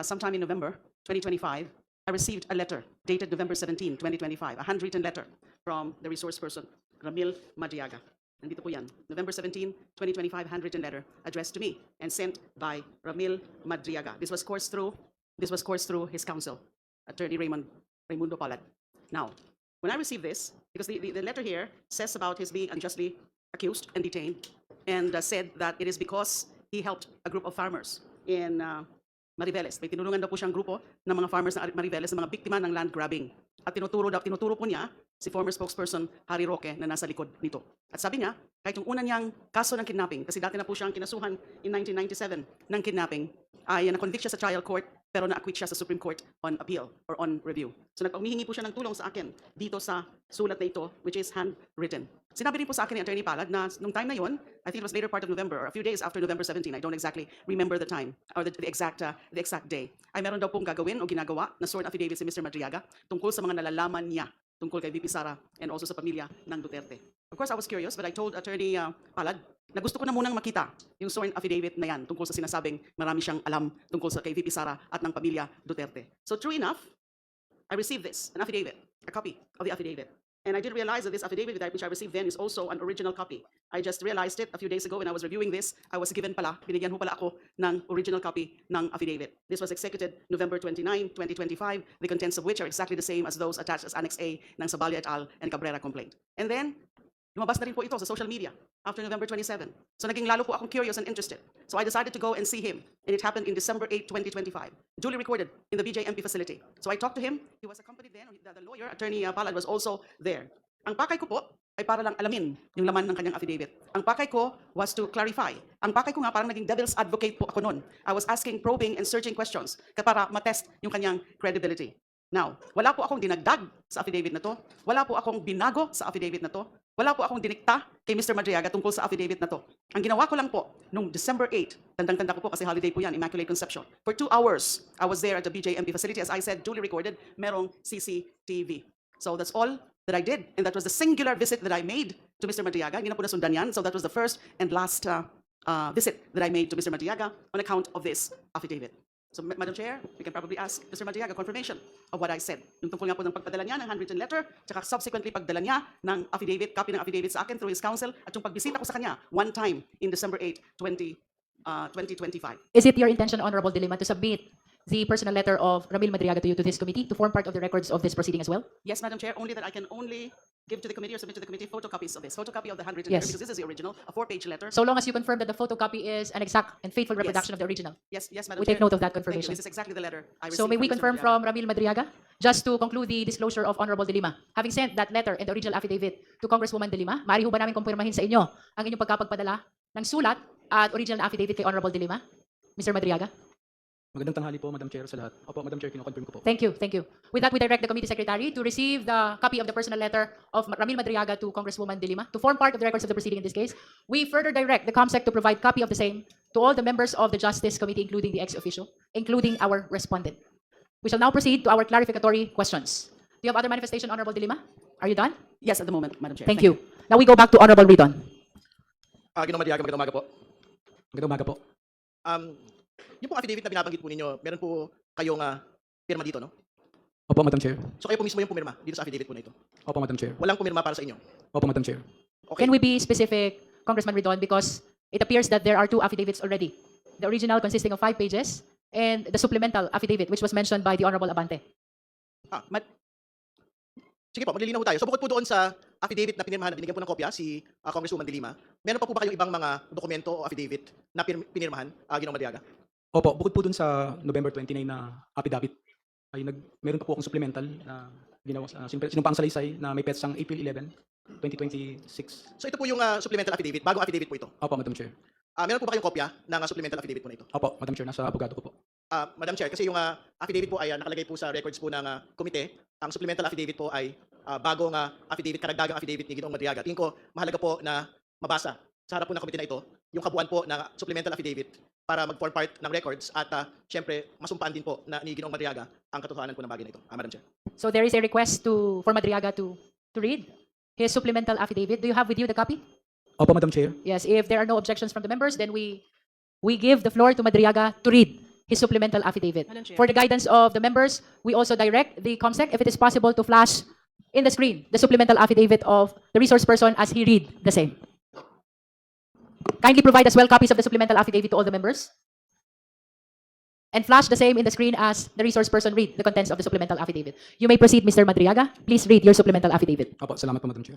sometime in November 2025, I received a letter dated November 17, 2025, a handwritten letter from the resource person, Ramil Madriaga. Nandito po yan. November 17, 2025, handwritten letter addressed to me and sent by Ramil Madriaga. This was coursed through his counsel, Attorney Raimundo Palad. Now, when I received this, because the letter here says about his being unjustly accused and detained, and said that it is because he helped a group of farmers in Mariveles. May tinulungan daw po siyang grupo ng mga farmers ng Mariveles na mga biktima ng land grabbing. At tinuturo po niya si former spokesperson Harry Roque na nasa likod nito. At sabi niya, kahit yung una niyang kaso ng kidnapping, kasi dati na po siyang kinasuhan in 1997 ng kidnapping, ay na-convict siya sa trial court pero na-acquit siya sa Supreme Court on appeal or on review. So nagpahumihingi po siya ng tulong sa akin dito sa sulat na ito, which is handwritten. Sinabi rin po sa akin ni Attorney Palad na nung time na yon, I think it was later part of November or a few days after November 17, I don't exactly remember the time or the exact day, ay meron daw pong gagawin o ginagawa na sworn affidavit si Mr. Madriaga tungkol sa mga nalalaman niya tungkol kay VP Sara and also sa pamilya ng Duterte. Of course, I was curious, but I told Attorney Palad na gusto ko na munang makita yung sworn affidavit na yan tungkol sa sinasabing marami siyang alam tungkol sa kay VP Sara at ng pamilya Duterte. So true enough, I received this, an affidavit, a copy of the affidavit. And I did realize that this affidavit which I received then is also an original copy. I just realized it a few days ago when I was reviewing this. I was given pala, binigyan ho pala ako ng original copy ng affidavit. This was executed November 29, 2025, the contents of which are exactly the same as those attached as Annex A ng Sabalia et al. And Cabrera complaint. And then, lumabas na rin po ito sa social media after November 27. So naging lalo po akong curious and interested. So I decided to go and see him. And it happened in December 8, 2025. Duly recorded in the BJMP facility. So I talked to him. He was accompanied then. The lawyer, Attorney Palad, was also there. Ang pakay ko po ay para lang alamin yung laman ng kanyang affidavit. Ang pakay ko was to clarify. Ang pakay ko nga parang naging devil's advocate po ako noon. I was asking probing and searching questions para matest yung kanyang credibility. Now, wala po akong dinagdag sa affidavit na to. Wala po akong binago sa affidavit na to. Wala po akong dinikta kay Mr. Madriaga tungkol sa affidavit na to. Ang ginawa ko lang po, nung December 8, tandang-tanda ko po kasi holiday po yan, Immaculate Conception. For 2 hours, I was there at the BJMP facility. As I said, duly recorded, merong CCTV. So that's all that I did. And that was the singular visit that I made to Mr. Madriaga. Hindi na po nasundan yan. So that was the first and last visit that I made to Mr. Madriaga on account of this affidavit. So, Madam Chair, we can probably ask Mr. Madriaga confirmation of what I said. Yung tungkol nga po ng pagpadala niya ng handwritten letter, tsaka subsequently pagdala niya ng affidavit, copy ng affidavit sa akin through his counsel, at yung pagbisita ko sa kanya one time in December 8, 2025. Is it your intention, Honorable Dilima, to submit the personal letter of Ramil Madriaga to you to this committee to form part of the records of this proceeding as well? Yes, Madam Chair, only that I can only give to the committee or submit to the committee photocopies of this. Photocopy of the handwritten Yes. letter, because this is the original, a 4-page letter. So long as you confirm that the photocopy is an exact and faithful reproduction of the original. Yes, Madam We Chair. take note of that Thank you. confirmation. This is exactly the letter I received So may we Mr. confirm Madriaga. from Ramil Madriaga, just to conclude the disclosure of Honorable Dilima, having sent that letter and the original affidavit to Congresswoman Dilima, maaari ho ba namin kumpirmahin sa inyo ang inyong pagkapagpadala ng sulat at original na affidavit kay Honorable Dilima? Mr. Madriaga? Magandang tanghali po, Madam Chair, sa lahat. Opo, Madam Chair, kino-confirm ko po. Thank you, thank you. With that, we direct the committee secretary to receive the copy of the personal letter of Ramil Madriaga to Congresswoman Dilima to form part of the records of the proceeding in this case. We further direct the COMSEC to provide copy of the same to all the members of the Justice Committee, including the ex-official, including our respondent. We shall now proceed to our clarificatory questions. Do you have other manifestation, Honorable Dilima? Are you done? Yes, at the moment, Madam Chair. Thank you. Now we go back to Honorable Ridon. Ginoong Madriaga, magandang umaga po. Magandang umaga po. Yung pong affidavit na binabanggit po ninyo, meron po kayong pirma dito, no? Opo, Madam Chair. So kayo po mismo yung pumirma dito sa affidavit po na ito. Opo, Madam Chair. Walang pumirma para sa inyo. Opo, Madam Chair. Okay. Can we be specific, Congressman Ridon, because it appears that there are 2 affidavits already. The original consisting of 5 pages and the supplemental affidavit which was mentioned by the Honorable Abante. Sige po, maglilinaw po tayo. So bukod po doon sa affidavit na pinirmahan, binigyan po ng kopya si Congresswoman Dilima, meron pa po ba kayong ibang mga dokumento o affidavit na pinirmahan, Ginoong Madriaga? Opo, bukod po dun sa November 29 na affidavit, ay meron pa po akong supplemental na ginawa, sinumpang salaysay na may petsang April 11, 2026. So ito po yung supplemental affidavit, bagong affidavit po ito. Opo, Madam Chair. Meron po ba kayong kopya ng supplemental affidavit po na ito? Opo, Madam Chair, nasa abogado ko po. Madam Chair, kasi yung affidavit po ay nakalagay po sa records po ng komite. Ang supplemental affidavit po ay bagong affidavit, karagdagang affidavit ni Ginoong Madriaga. Tingin ko mahalaga po na mabasa sa harap po ng komite na ito yung kabuuan po ng supplemental affidavit para mag-form part ng records at syempre masumpaan din po na ni Ginoong Madriaga ang katotohanan po ng bagay na ito. Madam Chair. So there is a request for Madriaga to read his supplemental affidavit. Do you have with you the copy? Opo, Madam Chair. Yes, if there are no objections from the members, then we give the floor to Madriaga to read his supplemental affidavit. Madam Chair. For the guidance of the members, we also direct the COMSEC, if it is possible, to flash in the screen the supplemental affidavit of the resource person as he read the same. Kindly provide as well copies of the supplemental affidavit to all the members. And flash the same in the screen as the resource person read the contents of the supplemental affidavit. You may proceed, Mr. Madriaga. Please read your supplemental affidavit. Opo, salamat po, Madam Chair.